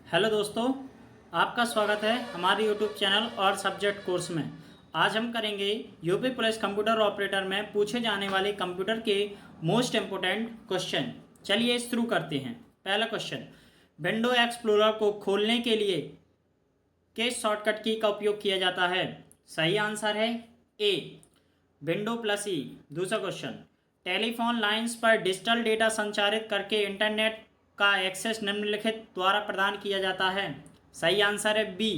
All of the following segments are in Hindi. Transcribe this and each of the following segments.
हेलो दोस्तों, आपका स्वागत है हमारे यूट्यूब चैनल और सब्जेक्ट कोर्स में। आज हम करेंगे यूपी पुलिस कंप्यूटर ऑपरेटर में पूछे जाने वाले कंप्यूटर के मोस्ट इम्पोर्टेंट क्वेश्चन। चलिए शुरू करते हैं। पहला क्वेश्चन, विंडो एक्सप्लोरर को खोलने के लिए किस शॉर्टकट की का उपयोग किया जाता है? सही आंसर है ए, विंडो प्लस ई। दूसरा क्वेश्चन, टेलीफोन लाइंस पर डिजिटल डेटा संचारित करके इंटरनेट का एक्सेस निम्नलिखित द्वारा प्रदान किया जाता है। सही आंसर है बी,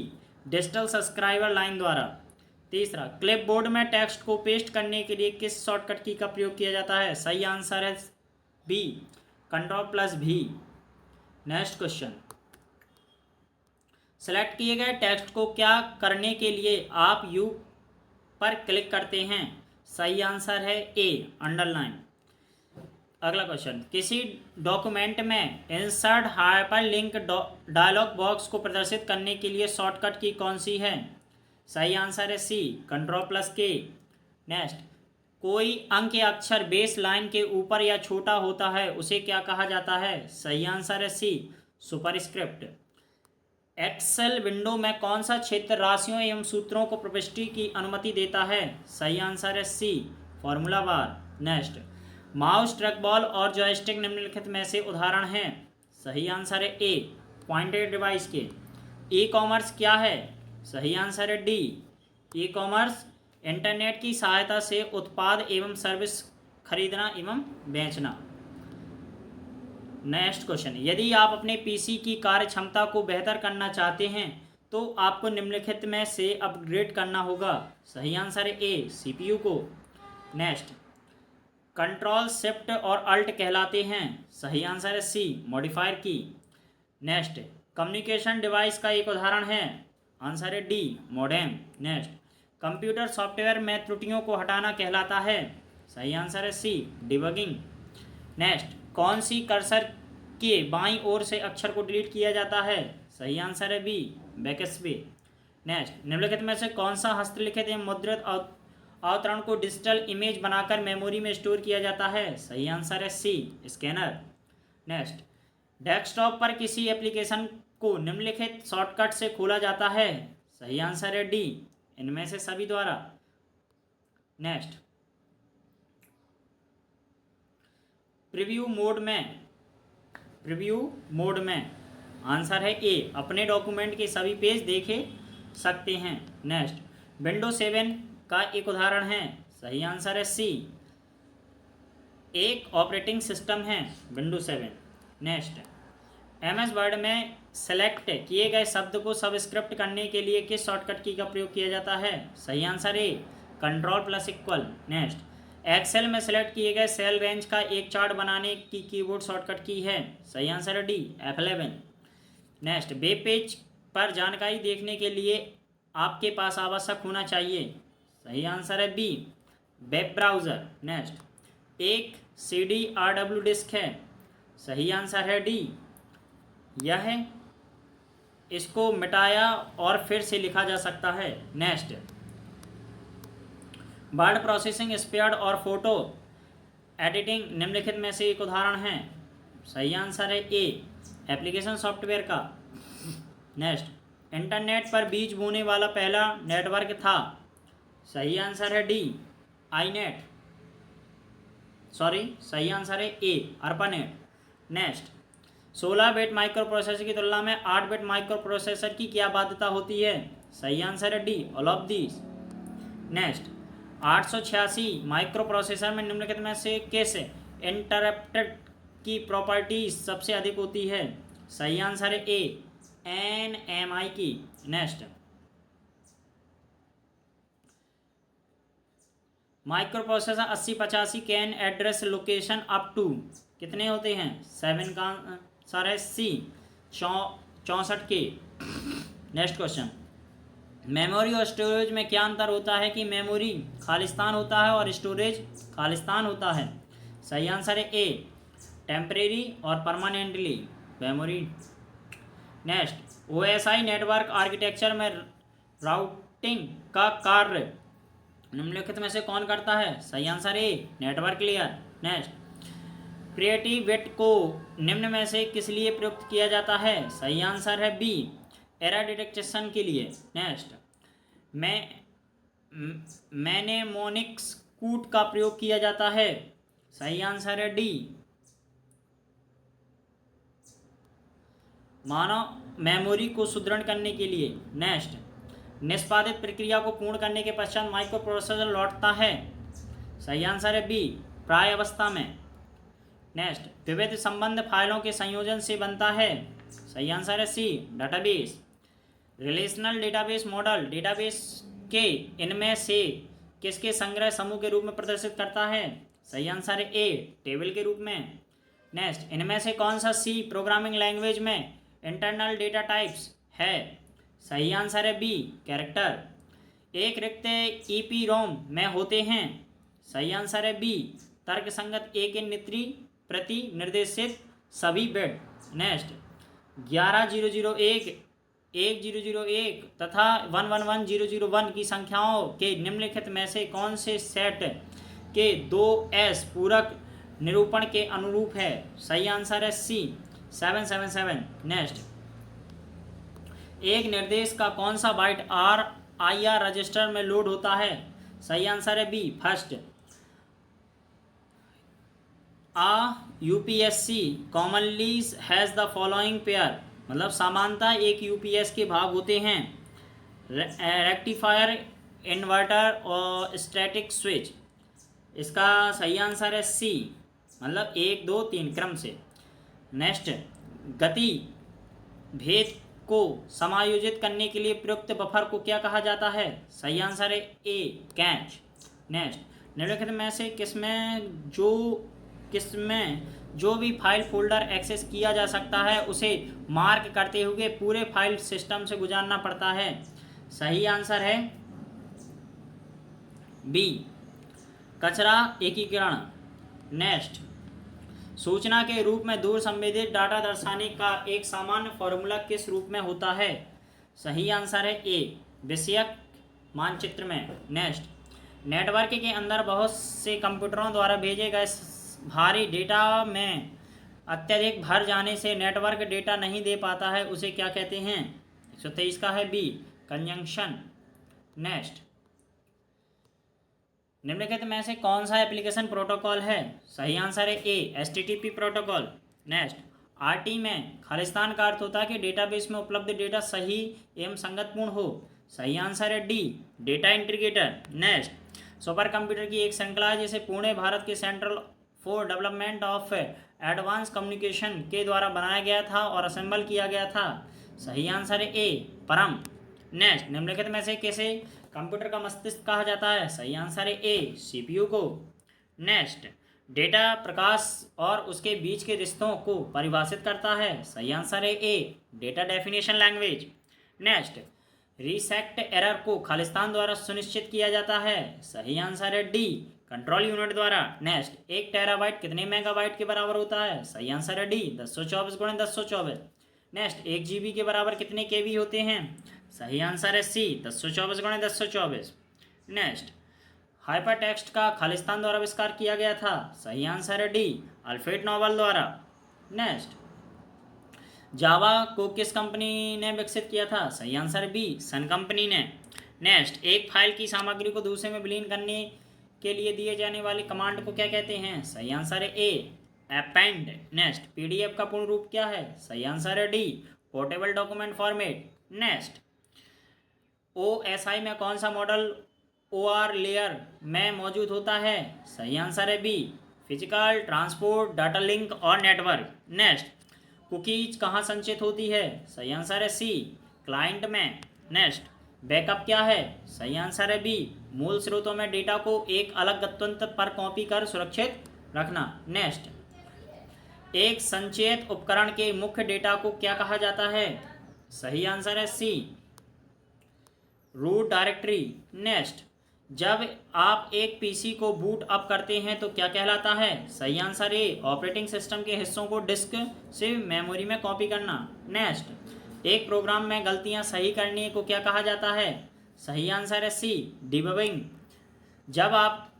डिजिटल सब्सक्राइबर लाइन द्वारा। तीसरा, क्लिपबोर्ड में टेक्स्ट को पेस्ट करने के लिए किस शॉर्टकट की का प्रयोग किया जाता है? सही आंसर है बी, कंट्रोल प्लस भी। नेक्स्ट क्वेश्चन, सेलेक्ट किए गए टेक्स्ट को क्या करने के लिए आप यू पर क्लिक करते हैं? सही आंसर है ए, अंडरलाइन। अगला क्वेश्चन, किसी डॉक्यूमेंट में इंसर्ट हाइपरलिंक डायलॉग बॉक्स को प्रदर्शित करने के लिए शॉर्टकट की कौन सी है? सही आंसर है सी, कंट्रोल प्लस के। नेक्स्ट, कोई अंक या अक्षर बेस लाइन के ऊपर या छोटा होता है उसे क्या कहा जाता है? सही आंसर है सी, सुपरस्क्रिप्ट। एक्सेल विंडो में कौन सा क्षेत्र राशियों एवं सूत्रों को प्रविष्टि की अनुमति देता है? सही आंसर है C, formula bar. Next, mouse, trackball और जॉयस्टिक निम्नलिखित में से उदाहरण हैं। सही आंसर है ए, पॉइंटेड डिवाइस के। ई कॉमर्स क्या है? सही आंसर है डी, ई कॉमर्स इंटरनेट की सहायता से उत्पाद एवं सर्विस खरीदना एवं बेचना। नेक्स्ट क्वेश्चन, यदि आप अपने पीसी की कार्य क्षमता को बेहतर करना चाहते हैं तो आपको निम्नलिखित में से अपग्रेड करना होगा। सही आंसर है ए, सीपीयू को। नेक्स्ट, कंट्रोल शिफ्ट और अल्ट कहलाते हैं। सही आंसर है सी, मॉडिफायर की। नेक्स्ट, कम्युनिकेशन डिवाइस का एक उदाहरण है। आंसर है D, modem. Next, computer software में त्रुटियों को हटाना कहलाता है। सही आंसर है सी, डिबगिंग। नेक्स्ट, कौन सी कर्सर के बाईं ओर से अक्षर को डिलीट किया जाता है? सही आंसर है बी, बैकस्पेस। नेक्स्ट, निम्नलिखित में से कौन सा हस्तलिखित एवं मुद्रित अवतरण को डिजिटल इमेज बनाकर मेमोरी में स्टोर किया जाता है? सही आंसर है सी, स्कैनर। नेक्स्ट, डेस्कटॉप पर किसी एप्लीकेशन को निम्नलिखित शॉर्टकट से खोला जाता है? सही आंसर है डी, इनमें से सभी द्वारा। नेक्स्ट, प्रीव्यू मोड में आंसर है ए, अपने डॉक्यूमेंट के सभी पेज देखे सकते हैं। नेक्स्ट, विंडो 7 का एक उदाहरण है। सही आंसर है सी, एक ऑपरेटिंग सिस्टम है विंडो 7। नेक्स्ट, एमएस वर्ड में सेलेक्ट किए गए शब्द को सबस्क्रिप्ट करने के लिए किस शॉर्टकट की का प्रयोग किया जाता है? सही answer A, control plus equal. Next, Excel में सेलेक्ट किए गए सेल रेंज का एक चार्ट बनाने की कीबोर्ड शॉर्टकट की है। सही आंसर है D, F11। Next, web page पर जानकारी देखने के लिए आपके पास आवश्यक होना चाहिए। सही आंसर है बी, वेब ब्राउज़र। नेक्स्ट, एक CD-RW डिस्क है। सही आंसर है डी, यह इसको मिटाया और फिर से लिखा जा सकता है। नेक्स्ट, वर्ड प्रोसेसिंग स्पीड और फोटो एडिटिंग निम्नलिखित में से एक उदाहरण है। सही आंसर है ए, एप्लीकेशन सॉफ्टवेयर का। नेक्स्ट, इंटरनेट पर बीज बोने वाला पहला नेटवर्क था। सही आंसर है डी, आईनेट। सही आंसर है A, ARPANET. Next, 16 bit microprocessor की तुलना में 8 बिट माइक्रो प्रोसेसर की क्या बाध्यता होती है? सही आंसर है D, all of these. Next, 886 micro processor में निम्नलिखित में से किस इंटरप्टेड की प्रॉपर्टीज सबसे अधिक होती है? सही आंसर है ए, NMI की। Next, microprocessor 8085 can address location up to कितने होते हैं? 7 का आंसर है सी, 64 के। नेक्स्ट क्वेश्चन, मेमोरी और स्टोरेज में क्या अंतर होता है कि मेमोरी खालिस्तान होता है और स्टोरेज खालिस्तान होता है? सही आंसर है ए, टेम्परेरी और permanently memory. Next, OSI network architecture में राउटिंग का कार्य निम्नलिखित में से कौन करता है? सही answer A, network layer. Next, creative wit को निम्न में से किस लिए प्रयुक्त किया जाता है? सही आंसर है बी, एरर डिटेक्शन के लिए। नेक्स्ट, मैनेमोनिक्स कूट का प्रयोग किया जाता है। सही आंसर है डी, मानव मेमोरी को सुदृढ़ करने के लिए। नेक्स्ट, निष्पादित प्रक्रिया को पूर्ण करने के पश्चात माइक्रो प्रोसेसर लौटता है। सही आंसर है बी, प्राय अवस्था में। नेक्स्ट, विविध संबंध फाइलों के संयोजन से बनता है। सही आंसर है C, database. Relational database model database के इनमें से किसके संग्रह समूह के रूप में प्रदर्शित करता है? सही आंसर है ए, टेबल के रूप में। नेक्स्ट, इनमें से कौन सा सी प्रोग्रामिंग लैंग्वेज में इंटरनल डेटा टाइप्स है? सही आंसर है बी, कैरेक्टर। एक रिक्त ईपी रोम में होते हैं। सही आंसर है बी, तर्कसंगत ए के नित्री प्रति निर्देशित सभी बिट। नेक्स्ट, 11,001, 1001 तथा 111001 की संख्याओं के निम्नलिखित में से कौन से सेट के 2s पूरक निरूपण के अनुरूप है? सही आंसर है सी, 777। नेक्स्ट, एक निर्देश का कौन सा बाइट IR रजिस्टर में लोड होता है? सही आंसर है B, first. UPSC commonly has the following pair, मतलब सामान्यतः एक UPS के भाग होते हैं, रेक्टिफायर, इन्वर्टर और स्टैटिक स्विच। इसका सही आंसर है सी, मतलब 1 2 3 क्रम से। नेक्स्ट, गति भेद को समायोजित करने के लिए प्रयुक्त बफर को क्या कहा जाता है? सही आंसर है ए, कैच। नेक्स्ट, निम्नलिखित में से किसमें जो भी फाइल फोल्डर एक्सेस किया जा सकता है उसे मार्क करते हुए पूरे फाइल सिस्टम से गुजारना पड़ता है? सही आंसर है बी, कचरा एकीकरण। नेक्स्ट, सूचना के रूप में दूर संवेदित डाटा दर्शाने का एक सामान्य फॉर्मूला किस रूप में होता है? सही आंसर है ए, विषयक मानचित्र में। नेक्स्ट, नेटवर्क के अंदर बहुत से कंप्यूटरों द्वारा भेजे गए भारी डेटा में अत्यधिक भर जाने से नेटवर्क डेटा नहीं दे पाता है, उसे क्या कहते हैं? 123 का है बी, कंजंक्शन। नेक्स्ट, निम्नलिखित में से कौन सा एप्लीकेशन प्रोटोकॉल है? सही आंसर है ए, HTTP प्रोटोकॉल। नेक्स्ट, RT में खालिस्तान का अर्थ होता है कि डेटाबेस में उपलब्ध डेटा सही एवं संगतपूर्ण हो। सही आंसर है D, data integrator. Next, super computer की एक श्रृंखला है जिसे पुणे भारत के central for development of advance communication के द्वारा बनाया गया था और असेंबल किया गया था। सही आंसर है ए, परम। नेक्स्ट, निम्नलिखित में से किसे कंप्यूटर का मस्तिष्क कहा जाता है? सही आंसर है ए, CPU को। नेक्स्ट, डेटा प्रकाश और उसके बीच के रिश्तों को परिभाषित करता है। सही आंसर है A, data definition language. Next, reset error को खालिस्तान द्वारा सुनिश्चित किया जाता है। सही आंसर है डी, कंट्रोल यूनिट द्वारा। नेक्स्ट, 1 टेराबाइट कितने मेगाबाइट के बराबर होता है? सही आंसर है डी, 1024 × 1024। नेक्स्ट, 1 GB के बराबर कितने KB होते हैं? सही आंसर है सी, 1024 × 1024। नेक्स्ट, हाइपर टेक्स्ट का खालिस्तान द्वारा आविष्कार किया गया था। सही आंसर है डी, अल्फ्रेड नोबेल द्वारा। नेक्स्ट, जावा को किस कंपनी ने विकसित किया था? सही आंसर बी, सन कंपनी ने। नेक्स्ट, एक फाइल की सामग्री को दूसरे में विलीन करने के लिए दिए जाने वाली कमांड को क्या कहते हैं? सही आंसर है ए, अपेंड। नेक्स्ट, PDF का पूर्ण रूप क्या है? सही आंसर है D, portable document format. Next, OSI में कौन सा मॉडल OR लेयर में मौजूद होता है? सही आंसर है B, physical, transport, data link और नेटवर्क। नेक्स्ट, कुकीज कहाँ संचित होती है? सही आंसर है सी, क्लाइंट में। नेक्स्ट, बैकअप क्या है? सही आंसर है बी, मूल स्रोतों में डेटा को एक अलग गंतव्य पर कॉपी कर सुरक्षित रखना। नेक्स्ट, एक संचयित उपकरण के मुख्य डेटा को क्या कहा जाता है? सही आंसर है सी, रूट डायरेक्टरी। नेक्स्ट, जब आप एक PC को बूट अप करते हैं तो क्या कहलाता है? सही आंसर ए, ऑपरेटिंग सिस्टम के हिस्सों को डिस्क से मेमोरी में कॉपी करना। नेक्स्ट, एक प्रोग्राम में गलतियां सही करने को क्या कहा जाता है? सही आंसर है सी, डिबगिंग। जब आप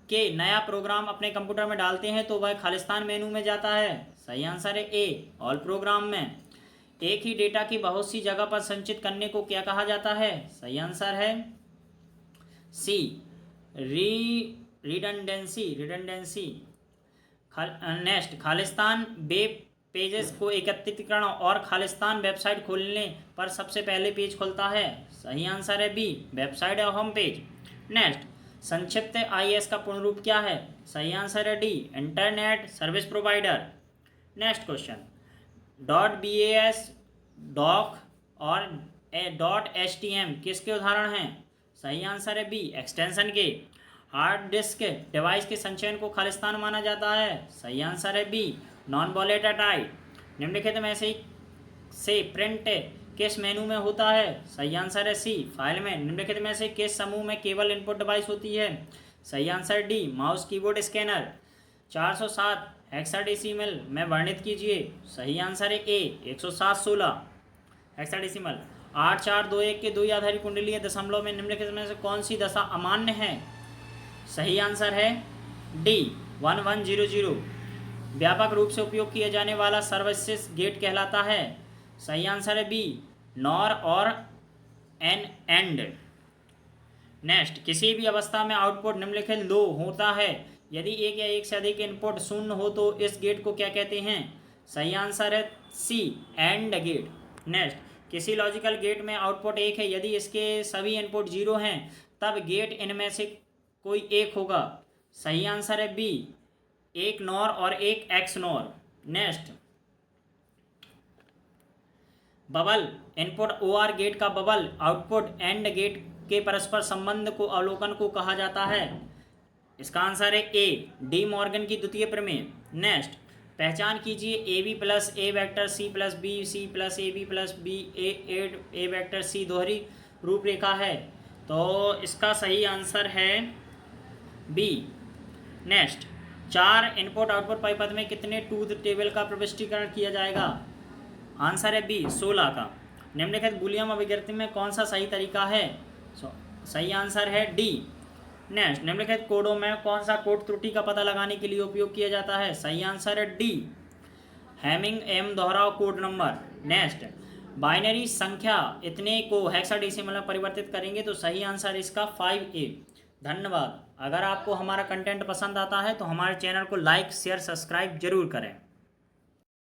के नया प्रोग्राम अपने कंप्यूटर में डालते हैं तो वह खालिस्तान मेनू में जाता है। सही आंसर है ए, ऑल प्रोग्राम में। एक ही डेटा की बहुत सी जगह पर संचित करने को क्या कहा जाता है? सही आंसर है सी, रिडंडेंसी। नेक्स्ट, खालिस्तान वेब पेजेस को एकत्रीकरण और खालिस्तान वेबसाइट खोलने पर सबसे पहले पेज खुलता है। सही आंसर है बी, वेबसाइट या होम पेज। नेक्स्ट, संक्षिप्त आईएस का पूर्ण रूप क्या है? सही आंसर है D, internet service provider. Next question, .bas, doc और .htm किसके उदाहरण हैं? सही आंसर है बी, एक्सटेंशन के। हार्ड डिस्क डिवाइस के संचयन को खालिस्तान माना जाता है। सही आंसर है बी, नॉन वॉलेटाइल। निम्नलिखित में से प्रिंट किस मेनू में होता है? सही आंसर है सी, फाइल में। निम्नलिखित में से किस समूह में केवल इनपुट डिवाइस होती है? सही answer D, mouse keyboard scanner. 407 hexadecimal में वर्णित कीजिए। सही आंसर है ए, 107/16 हेक्साडेसिमल। 8421 के 2 आधारी कुंडलीय दशमलव में निम्नलिखित में से कौन सी दशा अमान्य है? सही आंसर है डी, 1100। व्यापक रूप से उपयोग किया जाने वाला सर्वविशेष गेट कहलाता है। सही आंसर है बी, नॉर और एन एंड। नेक्स्ट, किसी भी अवस्था में आउटपुट निम्नलिखित लो होता है। यदि एक या एक से अधिक इनपुट शून्य हो तो इस गेट को क्या कहते हैं? सही आंसर है सी, एंड गेट। नेक्स्ट, किसी लॉजिकल गेट में आउटपुट 1 है, यदि इसके सभी इनपुट 0 हैं तब गेट इनमें से कोई एक होगा। सही आंसर है बी, एक नॉर और एक X NOR. Next, bubble input OR gate का बबल आउटपुट एंड गेट के परस्पर संबंध को अवलोकन को कहा जाता है। इसका आंसर है ए, डी मॉर्गन की द्वितीय प्रमेय। नेक्स्ट, पहचान कीजिए A B plus A vector C plus B C plus A B plus B A vector C दोहरी रूपरेखा है। तो इसका सही आंसर है बी। नेक्स्ट, 4 इनपुट आउटपुट परिपथ में कितने ट्रूथ टेबल का प्रविष्टीकरण किया जाएगा? आंसर है बी, 16 का। निम्नलिखित बूलियन अभिव्यक्ति में कौन सा सही तरीका है? सही आंसर है डी। नेक्स्ट, निम्नलिखित कोडों में कौन सा कोड त्रुटि का पता लगाने के लिए उपयोग किया जाता है? सही आंसर है डी, हैमिंग एम दोहराव कोड नंबर। नेक्स्ट, बाइनरी संख्या इतने को हेक्साडेसिमल में परिवर्तित करेंगे तो सही आंसर इसका 5A। धन्यवाद। अगर आपको हमारा कंटेंट पसंद आता है तो हमारे चैनल को लाइक शेयर सब्सक्राइब जरूर करें।